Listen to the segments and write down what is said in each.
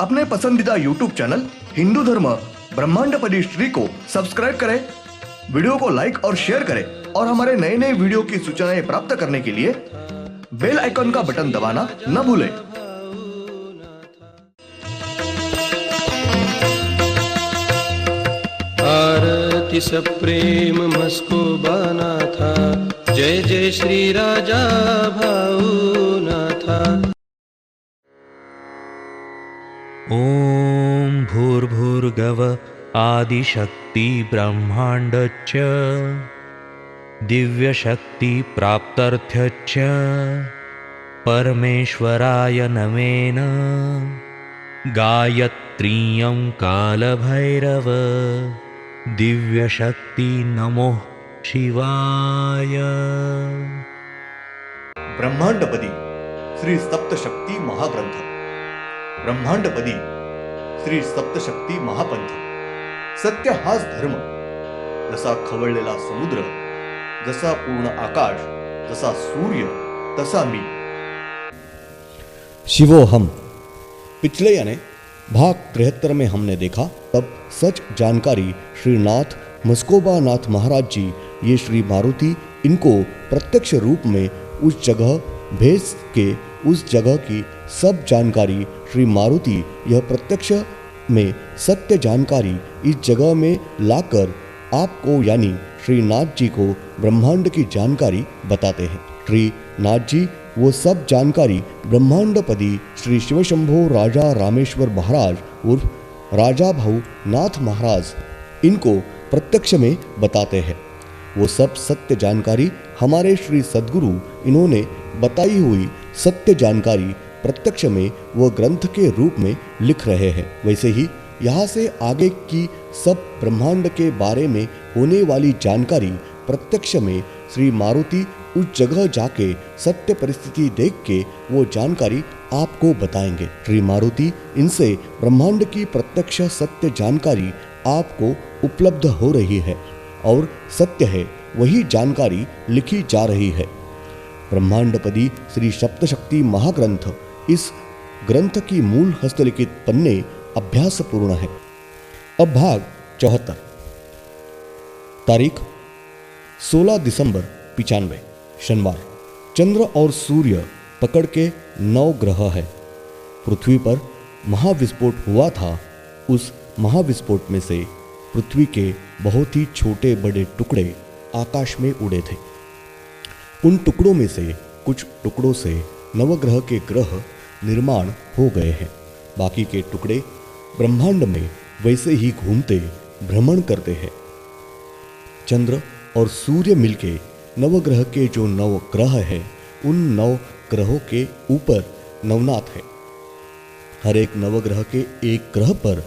अपने पसंदीदा YouTube channel Hindu धर्म ब्रह्मांडपदी श्री को सब्सक्राइब करें, वीडियो को लाइक और शेयर करें और हमारे नए नए वीडियो की सूचनाएं प्राप्त करने के लिए बेल आइकन का बटन दबाना न भूलें। आरती सप्रेम मस्कोबा नाथा, जय जय श्री राजा भाऊनाथा। ॐ भूर्भुर्गव आदिशक्ति ब्रह्माण्डच्च दिव्यशक्ति प्राप्त्यर्थच्च परमेश्वराय नमेन गायत्रीयं कालभैरव दिव्यशक्ति नमो शिवाय। ब्रह्मांडपदी श्री सप्तशक्ती महाग्रंथ, ब्रह्मांडपदी श्री सप्तशक्ती महापंथ। सत्य हाच धर्म, जसा खवळलेला समुद्र, जसा पूर्ण आकाश, जसा सूर्य, तसा मी। शिवोहम। पिछले यानी भाग 73 में हमने देखा तब सच जानकारी श्रीनाथ मस्कोबा नाथ महाराज जी, ये श्री मारुति, इनको प्रत्यक्ष रूप में उस जगह भेज के उस जगह की सब जानकारी श्री मारुति यह प्रत्यक्ष में सत्य जानकारी इस जगह में लाकर आपको यानी श्री नाथ जी को ब्रह्मांड की जानकारी बताते हैं। श्री नाथ जी वो सब जानकारी ब्रह्मांडपदी श्री शिवशंभो राजा रामेश्वर महाराज उर्फ राजा भाऊ नाथ महाराज इनको प्रत्यक्ष में बताते हैं। वो सब सत्य जानकारी हमारे श्री सद्गुरु इन्होंने बताई हुई सत्य जानकारी प्रत्यक्ष में वो ग्रंथ के रूप में लिख रहे हैं। वैसे ही यहाँ से आगे की सब ब्रह्मांड के बारे में होने वाली जानकारी प्रत्यक्ष में श्री मारुति उस जगह जाके सत्य परिस्थिति देख के वो जानकारी आपको बताएंगे। श्री मारुति इनसे ब्रह्मांड की प्रत्यक्ष सत्य जानकारी आपको उपलब्ध हो रही है और सत्य है वही जानकारी लिखी जा रही है। ब्रह्मांडपदी श्री सप्तशक्ति महाग्रंथ, इस ग्रंथ की मूल हस्तलिखित पन्ने अभ्यास पूर्ण है। अब भाग 74, तारीख 16 दिसंबर 95 शनिवार। चंद्र और सूर्य पकड़ के 9 ग्रह है। पृथ्वी पर महाविस्फोट हुआ था। उस महाविस्फोट में से पृथ्वी के बहुत ही छोटे बड़े टुकड़े आकाश में उड़े थे। उन टुकड़ों में से कुछ टुकड़ों से नवग्रह के ग्रह निर्माण हो गए हैं। बाकी के टुकड़े ब्रह्मांड में वैसे ही घूमते भ्रमण करते हैं। चंद्र और सूर्य मिलके नवग्रह के जो 9 ग्रह हैं, उन 9 ग्रहों के ऊपर नवनाथ है। हर एक नवग्रह के एक ग्रह पर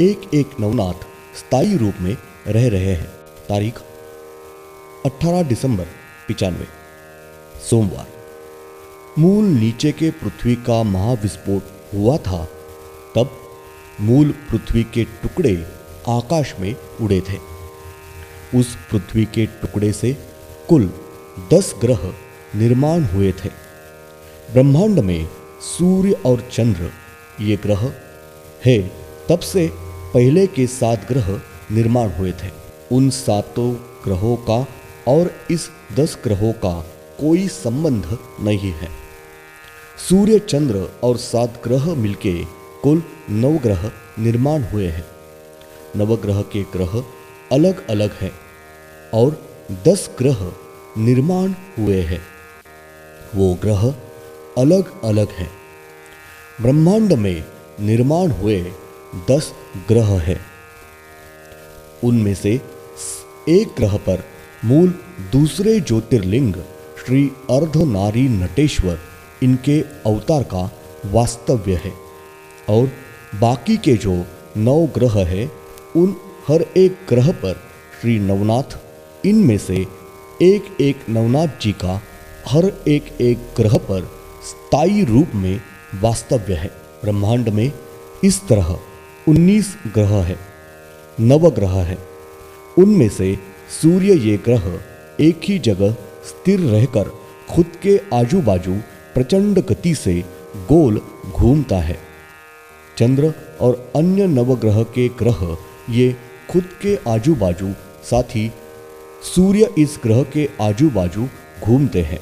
एक एक नवनाथ स्थायी रूप में रह रहे हैं। तारीख 18 दिसंबर 95 सोमवार। मूल नीचे के पृथ्वी का महाविस्फोट हुआ था। तब मूल पृथ्वी के टुकड़े आकाश में उड़े थे। उस पृथ्वी के टुकड़े से कुल 10 ग्रह निर्माण हुए थे। ब्रह्मांड में सूर्य और चंद्र ये ग्रह है। तब से पहले के 7 ग्रह निर्माण हुए थे। उन 7 ग्रहों का और इस 10 ग्रहों का कोई संबंध नहीं है। सूर्य, चंद्र और 7 ग्रह मिलके कुल 9 ग्रह निर्माण हुए हैं। नवग्रह के ग्रह अलग अलग हैं और 10 ग्रह निर्माण हुए हैं। वो ग्रह अलग अलग हैं। ब्रह्मांड में निर्माण हुए 10 ग्रह हैं। उनमें से एक ग्रह पर मूल दूसरे ज्योतिर्लिंग श्री अर्धनारी नटेश्वर इनके अवतार का वास्तव्य है और बाकी के जो 9 ग्रह है उन हर एक ग्रह पर श्री नवनाथ, इनमें से एक एक नवनाथ जी का हर एक एक ग्रह पर स्थायी रूप में वास्तव्य है। ब्रह्मांड में इस तरह 19 ग्रह है, नवग्रह है। उनमें से सूर्य ये ग्रह एक ही जगह स्थिर रहकर खुद के आजू बाजू प्रचंड गति से गोल घूमता है। चंद्र और अन्य नवग्रह के ग्रह ये खुद के आजू बाजू, साथ ही सूर्य इस ग्रह के आजू बाजू घूमते हैं।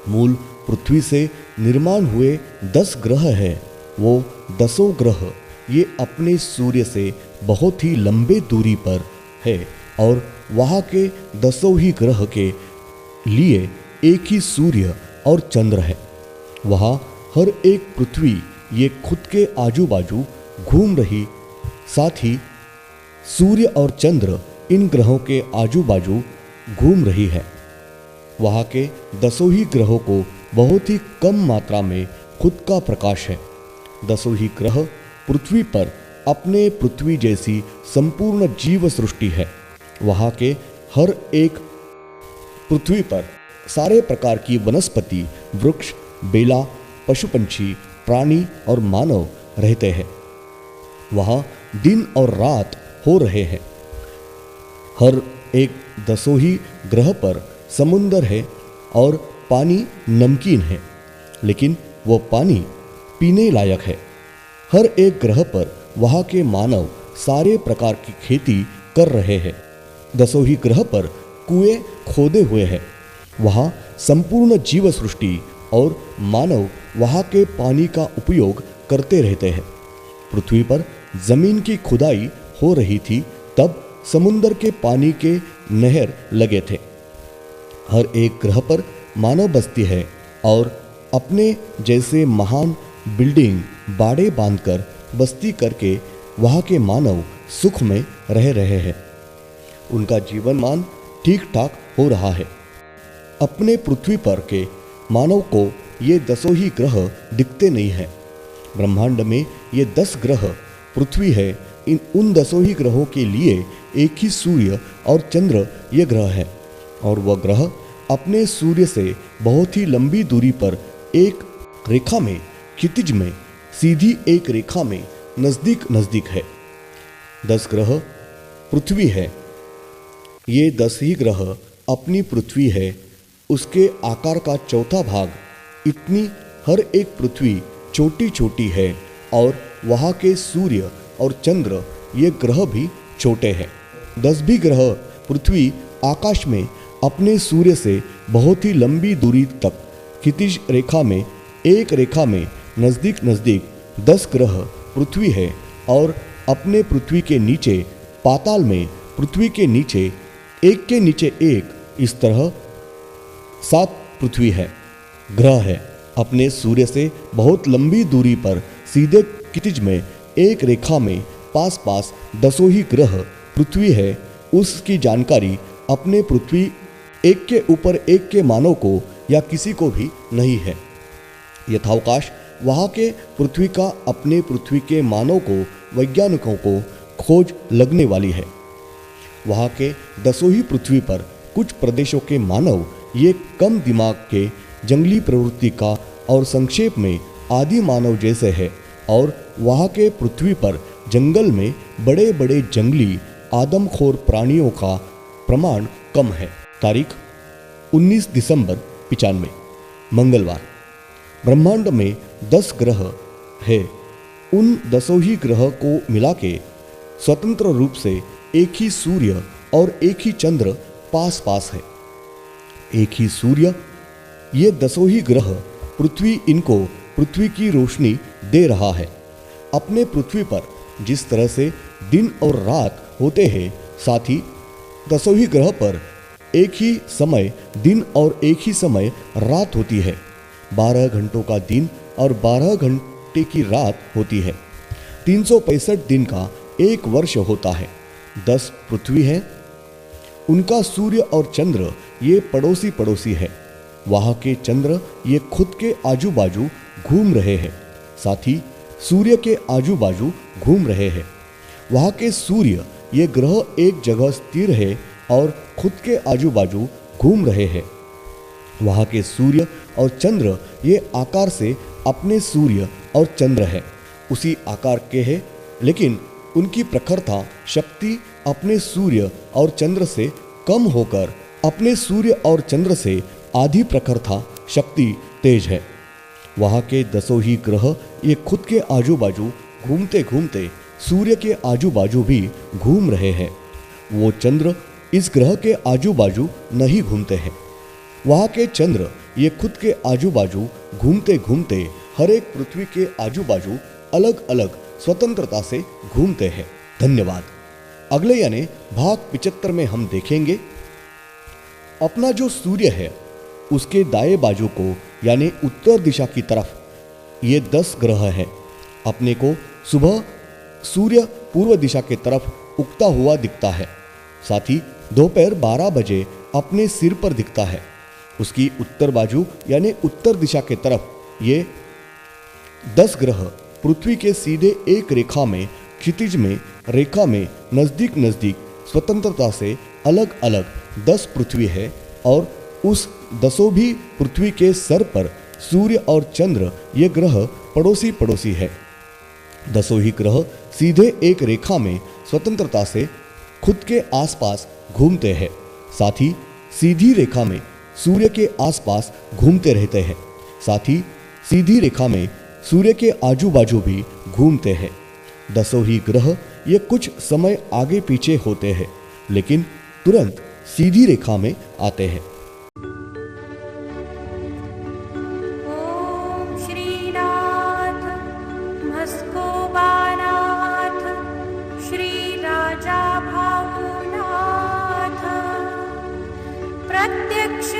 मूल पृथ्वी से निर्माण हुए 10 ग्रह हैं, वो 10 ग्रह ये अपने सूर्य से बहुत ही लंबे दूरी पर है और वहाँ के 10 ही ग्रह के लिए एक ही सूर्य और चंद्र है। वहाँ हर एक पृथ्वी ये खुद के आजू बाजू घूम रही, साथ ही सूर्य और चंद्र इन ग्रहों के आजू बाजू घूम रही है। वहाँ के 10 ही ग्रहों को बहुत ही कम मात्रा में खुद का प्रकाश है। 10 ही ग्रह पृथ्वी पर अपने पृथ्वी जैसी संपूर्ण जीव सृष्टि है। वहाँ के हर एक पृथ्वी पर सारे प्रकार की वनस्पति, वृक्ष, बेला, पशु पंछी, प्राणी और मानव रहते हैं। वहाँ दिन और रात हो रहे हैं। हर एक 10 ही ग्रह पर समुंदर है और पानी नमकीन है, लेकिन वो पानी पीने लायक है। हर एक ग्रह पर वहाँ के मानव सारे प्रकार की खेती कर रहे हैं। 10 ही ग्रह पर कुएं खोदे हुए हैं। वहाँ संपूर्ण जीव सृष्टि और मानव वहाँ के पानी का उपयोग करते रहते हैं। पृथ्वी पर जमीन की खुदाई हो रही थी, तब समुंदर के पानी के नहर लगे थे। हर एक ग्रह पर मानव बस्ती है और अपने जैसे महान बिल्डिंग, बाड़े बांधकर बस्ती करके वहाँ के मानव सुख में रह रहे हैं। उनका जीवन मान ठीक ठाक हो रहा है। अपने पृथ्वी पर के मानव को ये 10 ही ग्रह दिखते नहीं हैं। ब्रह्मांड में ये 10 ग्रह पृथ्वी है। उन 10 ही ग्रहों के लिए एक ही सूर्य और चंद्र ये ग्रह है और वह ग्रह अपने सूर्य से बहुत ही लंबी दूरी पर एक रेखा में, क्षितिज में, सीधी एक रेखा में नजदीक नजदीक है। 10 ग्रह पृथ्वी है। ये 10 ही ग्रह अपनी पृथ्वी है, उसके आकार का चौथा भाग इतनी हर एक पृथ्वी छोटी छोटी है और वहाँ के सूर्य और चंद्र ये ग्रह भी छोटे हैं। 10 भी ग्रह पृथ्वी आकाश में अपने सूर्य से बहुत ही लंबी दूरी तक क्षितिज रेखा में, एक रेखा में नज़दीक नज़दीक 10 ग्रह पृथ्वी है और अपने पृथ्वी के नीचे पाताल में, पृथ्वी के नीचे एक के नीचे एक, इस तरह 7 पृथ्वी है, ग्रह है। अपने सूर्य से बहुत लंबी दूरी पर सीधे क्षितिज में एक रेखा में पास पास 10 ही ग्रह पृथ्वी है, उसकी जानकारी अपने पृथ्वी एक के ऊपर एक के मानव को या किसी को भी नहीं है। यथावकाश वहाँ के पृथ्वी का अपने पृथ्वी के मानव को, वैज्ञानिकों को खोज लगने वाली है। वहाँ के 10 ही पृथ्वी पर कुछ प्रदेशों के मानव ये कम दिमाग के, जंगली प्रवृत्ति का और संक्षेप में आदि मानव जैसे है और वहाँ के पृथ्वी पर जंगल में बड़े बड़े जंगली आदमखोर प्राणियों का प्रमाण कम है। तारीख 19 दिसंबर 95 मंगलवार। ब्रह्मांड में 10 ग्रह है। उन 10 ही ग्रह को मिला के स्वतंत्र रूप से एक ही सूर्य और एक ही चंद्र पास पास है। एक ही सूर्य, ये 10 ही ग्रह पृथ्वी, इनको पृथ्वी की रोशनी दे रहा है। अपने पृथ्वी पर जिस तरह से दिन और रात होते हैं, साथ ही 10 ही ग्रह पर एक ही समय दिन और एक ही समय रात होती है। 12 घंटों का दिन और 12 घंटे की रात होती है। 365 दिन का एक वर्ष होता है। 10 पृथ्वी है, उनका सूर्य और चंद्र ये पड़ोसी पड़ोसी है। वहाँ के चंद्र ये खुद के आजू बाजू घूम रहे हैं, साथ ही सूर्य के आजू बाजू घूम रहे हैं। वहाँ के सूर्य ये ग्रह एक जगह स्थिर है और खुद के आजू बाजू घूम रहे हैं। वहाँ के सूर्य और चंद्र ये आकार से अपने सूर्य और चंद्र है, उसी आकार के हैं, लेकिन उनकी प्रखरता, शक्ति अपने सूर्य और चंद्र से कम होकर अपने सूर्य और चंद्र से आधी प्रखरता, शक्ति तेज है। वहाँ के 10 ही ग्रह ये खुद के आजू बाजू घूमते घूमते सूर्य के आजू बाजू भी घूम रहे हैं। वो चंद्र इस ग्रह के आजू बाजू नहीं घूमते हैं। वहाँ के चंद्र ये खुद के आजू बाजू घूमते घूमते हर एक पृथ्वी के आजू बाजू अलग अलग स्वतंत्रता से घूमते हैं। धन्यवाद। अगले यानी भाग 75 में हम देखेंगे अपना जो सूर्य है उसके दाएं बाजू को यानी उत्तर दिशा की तरफ ये 10 ग्रह है। अपने को सुबह सूर्य पूर्व दिशा की तरफ उगता हुआ दिखता है। साथ ही दोपहर 12 बजे अपने सिर पर दिखता है। उसकी उत्तर बाजू यानी उत्तर दिशा की तरफ ये 10 ग्रह पृथ्वी के सीधे एक रेखा में क्षितिज में रेखा में नजदीक नजदीक स्वतंत्रता से अलग अलग 10 पृथ्वी है और उस 10 भी पृथ्वी के सर पर सूर्य और चंद्र ये ग्रह पड़ोसी पड़ोसी है। 10 ही ग्रह सीधे एक रेखा में स्वतंत्रता से खुद के आसपास घूमते हैं। साथ ही सीधी रेखा में सूर्य के आसपास घूमते रहते हैं। साथ ही सीधी रेखा में सूर्य के आजू बाजू भी घूमते हैं। 10 ही ग्रह ये कुछ समय आगे पीछे होते हैं लेकिन तुरंत सीधी रेखा में आते हैं। ओम श्रीनाथ मस्कोबानाथ श्री राजा भावनाथ प्रत्यक्ष